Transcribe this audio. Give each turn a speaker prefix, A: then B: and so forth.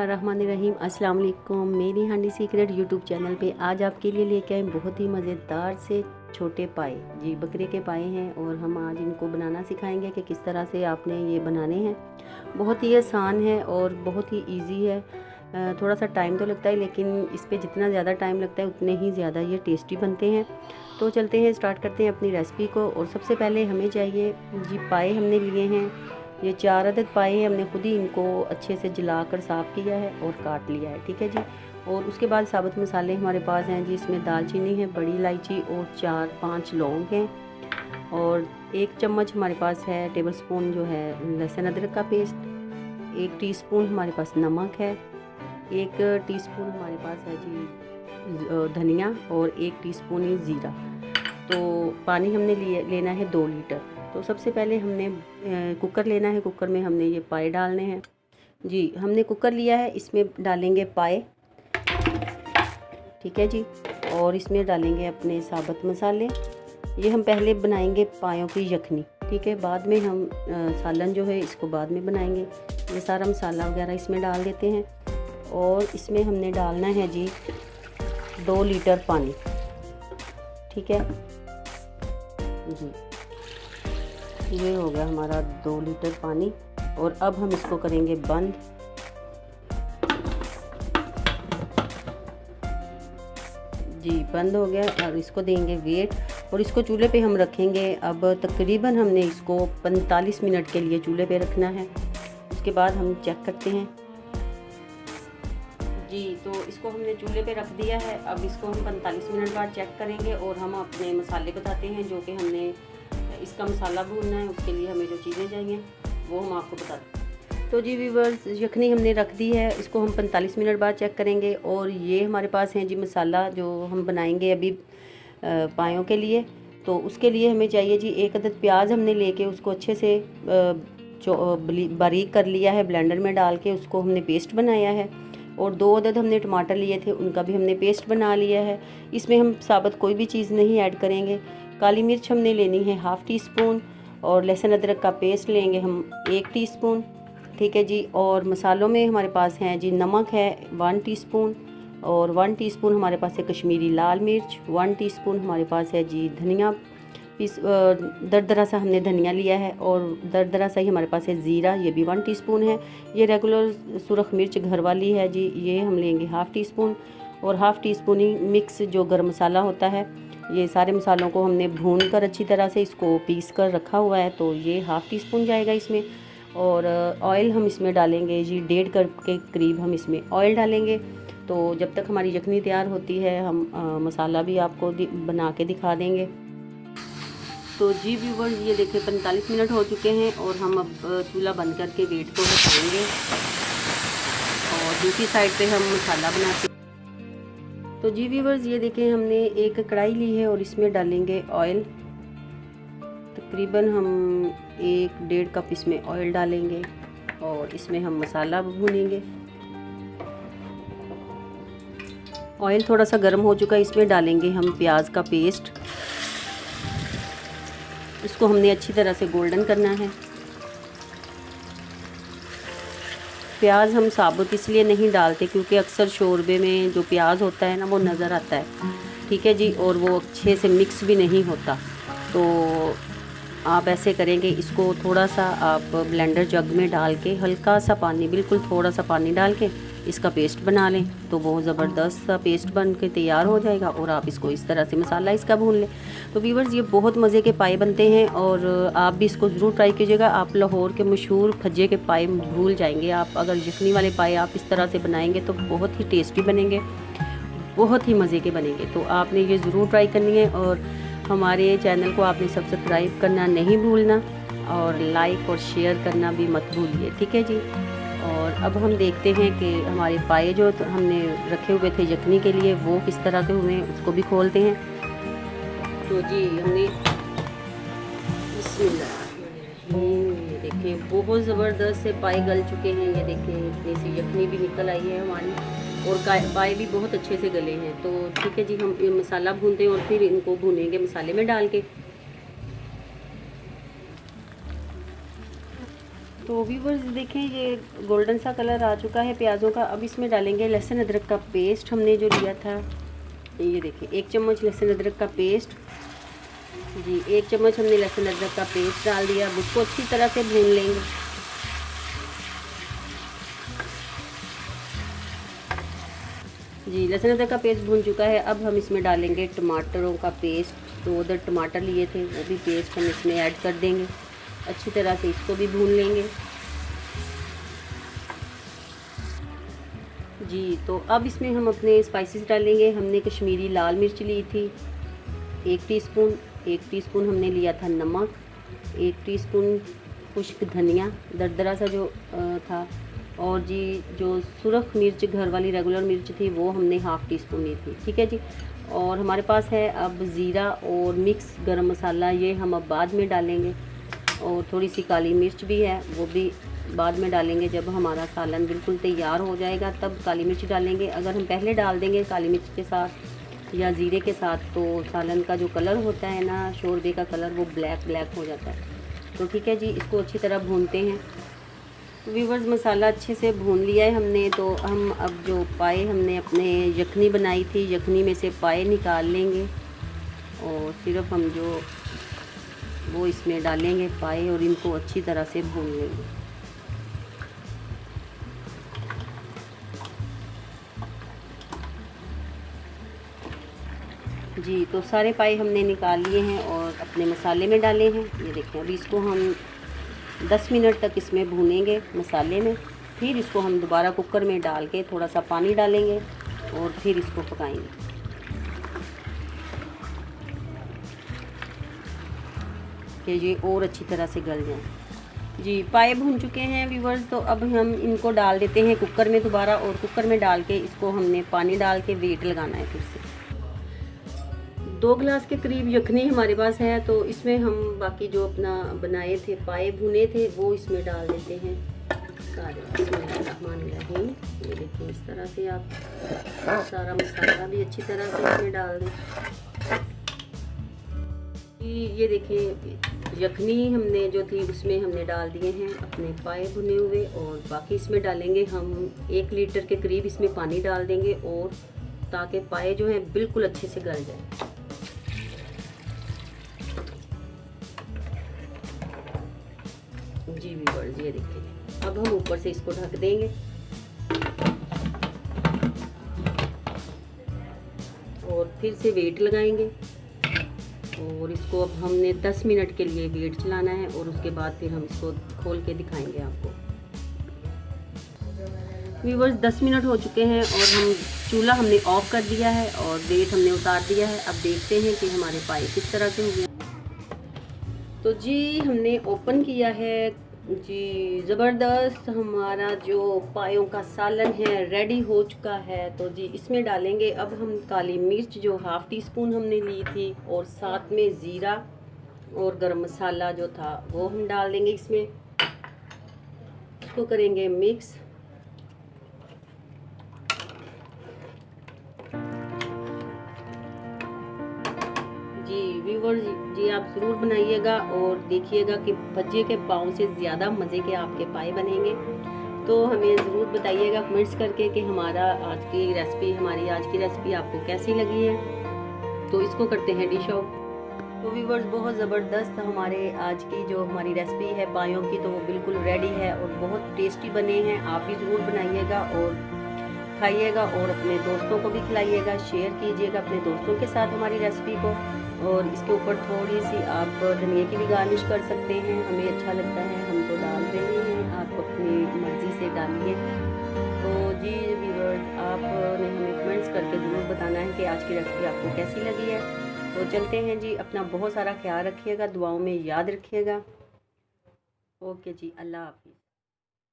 A: बिस्मिल्लाहिर्रहमानिर्रहीम। अस्सलाम वालेकुम। मेरी हांडी सीक्रेट यूट्यूब चैनल पे आज आपके लिए लेके आए बहुत ही मज़ेदार से छोटे पाए। जी बकरे के पाए हैं और हम आज इनको बनाना सिखाएंगे कि किस तरह से आपने ये बनाने हैं। बहुत ही आसान है और बहुत ही इजी है। थोड़ा सा टाइम तो लगता है, लेकिन इस पे जितना ज़्यादा टाइम लगता है उतने ही ज़्यादा ये टेस्टी बनते हैं। तो चलते हैं, स्टार्ट करते हैं अपनी रेसिपी को। और सबसे पहले हमें चाहिए जी, पाए हमने लिए हैं ये 4 अदद पाए हैं। हमने खुद ही इनको अच्छे से जलाकर साफ़ किया है और काट लिया है, ठीक है जी। और उसके बाद साबुत मसाले हमारे पास हैं जी। इसमें दालचीनी है, बड़ी इलायची और 4-5 लौंग हैं। और 1 चम्मच हमारे पास है टेबल स्पून जो है लहसुन अदरक का पेस्ट। 1 टीस्पून हमारे पास नमक है। 1 टीस्पून हमारे पास है जी धनिया और 1 टीस्पून ही ज़ीरा। तो पानी हमने लेना है 2 लीटर। तो सबसे पहले हमने कुकर लेना है। कुकर में हमने ये पाए डालने हैं जी। हमने कुकर लिया है, इसमें डालेंगे पाए, ठीक है जी। और इसमें डालेंगे अपने साबुत मसाले। ये हम पहले बनाएंगे पायों की यखनी, ठीक है। बाद में हम सालन जो है इसको बाद में बनाएंगे। ये सारा मसाला वगैरह इसमें डाल देते हैं। और इसमें हमने डालना है जी 2 लीटर पानी, ठीक है जी। ये हो गया हमारा 2 लीटर पानी। और अब हम इसको करेंगे बंद। जी बंद हो गया। और इसको देंगे वेट और इसको चूल्हे पे हम रखेंगे। अब तकरीबन हमने इसको 45 मिनट के लिए चूल्हे पे रखना है। उसके बाद हम चेक करते हैं जी। तो इसको हमने चूल्हे पे रख दिया है। अब इसको हम 45 मिनट बाद चेक करेंगे और हम अपने मसाले बताते हैं जो कि हमने इसका मसाला भूनना है। उसके लिए हमें जो चीज़ें चाहिए वो हम आपको बताते हैं। तो जी व्यूअर्स, यखनी हमने रख दी है। इसको हम 45 मिनट बाद चेक करेंगे। और ये हमारे पास है जी मसाला जो हम बनाएंगे अभी पायों के लिए। तो उसके लिए हमें चाहिए जी 1 अदद प्याज हमने लेके उसको अच्छे से बारीक कर लिया है। ब्लेंडर में डाल के उसको हमने पेस्ट बनाया है। और 2 अदद हमने टमाटर लिए थे, उनका भी हमने पेस्ट बना लिया है। इसमें हम साबुत कोई भी चीज़ नहीं ऐड करेंगे। काली मिर्च हमने लेनी है 1/2 टीस्पून। और लहसुन अदरक का पेस्ट लेंगे हम 1 टीस्पून, ठीक है जी। और मसालों में हमारे पास हैं जी नमक है 1 टीस्पून। और 1 टीस्पून हमारे पास है कश्मीरी लाल मिर्च। 1 टीस्पून हमारे पास है जी धनिया दरदरा सा हमने धनिया लिया है। और दरदरा सा ही हमारे पास है ज़ीरा, ये भी 1 टीस्पून है। ये रेगुलर सुरख मिर्च घर वाली है जी, ये हम लेंगे 1/2 टीस्पून। और 1/2 टीस्पून ही मिक्स जो गरम मसाला होता है। ये सारे मसालों को हमने भून कर अच्छी तरह से इसको पीस कर रखा हुआ है, तो ये 1/2 टीस्पून जाएगा इसमें। और ऑयल हम इसमें डालेंगे जी 1.5 कप के करीब हम इसमें ऑयल डालेंगे। तो जब तक हमारी यखनी तैयार होती है हम मसाला भी आपको बना के दिखा देंगे। तो जी व्यूअर्स, ये देखिए 45 मिनट हो चुके हैं और हम अब चूल्हा बंद करके वेट को हटाएंगे और दूसरी साइड पे हम मसाला बनाते हैं। तो जी व्यूअर्स, ये देखें हमने एक कढ़ाई ली है और इसमें डालेंगे ऑयल। तकरीबन हम 1-1.5 कप इसमें ऑयल डालेंगे और इसमें हम मसाला भूनेंगे। ऑयल थोड़ा सा गर्म हो चुका है, इसमें डालेंगे हम प्याज का पेस्ट। इसको हमने अच्छी तरह से गोल्डन करना है। प्याज हम साबुत इसलिए नहीं डालते क्योंकि अक्सर शोरबे में जो प्याज होता है ना वो नज़र आता है, ठीक है जी। और वो अच्छे से मिक्स भी नहीं होता। तो आप ऐसे करेंगे, इसको थोड़ा सा आप ब्लेंडर जग में डाल के हल्का सा पानी, बिल्कुल थोड़ा सा पानी डाल के इसका पेस्ट बना लें तो बहुत ज़बरदस्त सा पेस्ट बन के तैयार हो जाएगा। और आप इसको इस तरह से मसाला इसका भून लें। तो व्यूअर्स, ये बहुत मज़े के पाए बनते हैं और आप भी इसको ज़रूर ट्राई कीजिएगा। आप लाहौर के मशहूर खज्जे के पाए भूल जाएंगे। आप अगर यखनी वाले पाए आप इस तरह से बनाएंगे तो बहुत ही टेस्टी बनेंगे, बहुत ही मज़े के बनेंगे। तो आपने ये ज़रूर ट्राई करनी है। और हमारे चैनल को आपने सब्सक्राइब करना नहीं भूलना और लाइक और शेयर करना भी मत भूलिए, ठीक है जी। और अब हम देखते हैं कि हमारे पाए जो हमने रखे हुए थे यखनी के लिए वो किस तरह के हुए हैं, उसको भी खोलते हैं। तो जी हमने ये देखें बहुत ज़बरदस्त से पाए गल चुके हैं। ये देखें इतनी सी यखनी भी निकल आई है हमारी और पाए भी बहुत अच्छे से गले हैं। तो ठीक है जी, हम ये मसाला भूनते हैं और फिर इनको भूनेंगे मसाले में डाल के। तो व्यूअर्स देखें, ये गोल्डन सा कलर आ चुका है प्याज़ों का। अब इसमें डालेंगे लहसुन अदरक का पेस्ट हमने जो लिया था। ये देखें 1 चम्मच लहसुन अदरक का पेस्ट। जी 1 चम्मच हमने लहसुन अदरक का पेस्ट डाल दिया। अब उसको अच्छी तरह से भून लेंगे। जी लहसुन अदरक का पेस्ट भून चुका है। अब हम इसमें डालेंगे टमाटरों का पेस्ट। 2 अदर टमाटर लिए थे, वो भी पेस्ट हम इसमें ऐड कर देंगे। अच्छी तरह से इसको भी भून लेंगे। जी तो अब इसमें हम अपने स्पाइसेस डालेंगे। हमने कश्मीरी लाल मिर्च ली थी 1 टीस्पून। 1 टीस्पून हमने लिया था नमक। 1 टीस्पून खुश्क धनिया दरदरा सा जो था। और जी जो सुरख मिर्च घर वाली रेगुलर मिर्च थी वो हमने हाफ़ टीस्पून ली थी। ठीक है जी। और हमारे पास है अब ज़ीरा और मिक्स गरम मसाला, ये हम अब बाद में डालेंगे। और थोड़ी सी काली मिर्च भी है, वो भी बाद में डालेंगे। जब हमारा सालन बिल्कुल तैयार हो जाएगा तब काली मिर्च डालेंगे। अगर हम पहले डाल देंगे काली मिर्च के साथ या ज़ीरे के साथ तो सालन का जो कलर होता है ना, शोरबे का कलर, वो ब्लैक हो जाता है। तो ठीक है जी, इसको अच्छी तरह भूनते हैं। व्यूअर्स मसाला अच्छे से भून लिया है हमने। तो हम अब जो पाए हमने अपने यखनी बनाई थी, यखनी में से पाए निकाल लेंगे और सिर्फ हम जो वो इसमें डालेंगे पाए और इनको अच्छी तरह से भून लेंगे। जी तो सारे पाए हमने निकाल लिए हैं और अपने मसाले में डाले हैं। ये देखें, अभी इसको हम 10 मिनट तक इसमें भूनेंगे मसाले में। फिर इसको हम दोबारा कुकर में डाल के थोड़ा सा पानी डालेंगे और फिर इसको पकाएंगे कि ये और अच्छी तरह से गल जाए। जी पाए भून चुके हैं व्यूअर्स। तो अब हम इनको डाल देते हैं कुकर में दोबारा। और कुकर में डाल के इसको हमने पानी डाल के वेट लगाना है फिर से। 2 गिलास के करीब यखनी हमारे पास है। तो इसमें हम बाकी जो अपना बनाए थे पाए भुने थे वो इसमें डाल देते हैं सारे। बिस्मिल्लाहिर्रहमानिर्रहीम। ये देखिए इस तरह से आप सारा मसाला भी अच्छी तरह से इसमें डाल दें। ये देखिए यखनी हमने जो थी उसमें हमने डाल दिए हैं अपने पाए भुने हुए। और बाकी इसमें डालेंगे हम 1 लीटर के करीब इसमें पानी डाल देंगे और ताकि पाए जो हैं बिल्कुल अच्छे से गल जाए। जी व्यूअर्स ये देखिए, अब हम ऊपर से इसको ढक देंगे और फिर से वेट लगाएंगे। और इसको अब हमने 10 मिनट के लिए वेट चलाना है और उसके बाद फिर हम इसको खोल के दिखाएंगे आपको। व्यूअर्स 10 मिनट हो चुके हैं और हम चूल्हा हमने ऑफ कर दिया है और वेट हमने उतार दिया है। अब देखते हैं कि हमारे पाए किस तरह के हुए। तो जी हमने ओपन किया है। जी ज़बरदस्त हमारा जो पायों का सालन है रेडी हो चुका है। तो जी इसमें डालेंगे अब हम काली मिर्च जो हाफ़ टीस्पून हमने ली थी और साथ में ज़ीरा और गरम मसाला जो था वो हम डाल देंगे इसमें। इसको करेंगे मिक्स। जी व्यूअर्स जी आप ज़रूर बनाइएगा और देखिएगा कि भज्जे के पाँव से ज़्यादा मज़े के आपके पाए बनेंगे। तो हमें ज़रूर बताइएगा कमेंट्स करके कि हमारी आज की रेसिपी आपको कैसी लगी है। तो इसको करते हैं डिश आउट। तो व्यूअर्स बहुत ज़बरदस्त हमारे आज की जो हमारी रेसिपी है पायों की, तो वो बिल्कुल रेडी है और बहुत टेस्टी बने हैं। आप भी ज़रूर बनाइएगा और खाइएगा और अपने दोस्तों को भी खिलाइएगा। शेयर कीजिएगा अपने दोस्तों के साथ हमारी रेसिपी को। और इसके ऊपर थोड़ी सी आप धनिया की भी गार्निश कर सकते हैं, हमें अच्छा लगता है, हम तो डाल रहे हैं, आप अपनी मर्ज़ी से डालिए। तो जी व्यूअर्स आपने हमें कमेंट्स करके ज़रूर बताना है कि आज की रेसिपी आपको कैसी लगी है। तो चलते हैं जी, अपना बहुत सारा ख्याल रखिएगा, दुआओं में याद रखिएगा। ओके जी, अल्लाह हाफिज़।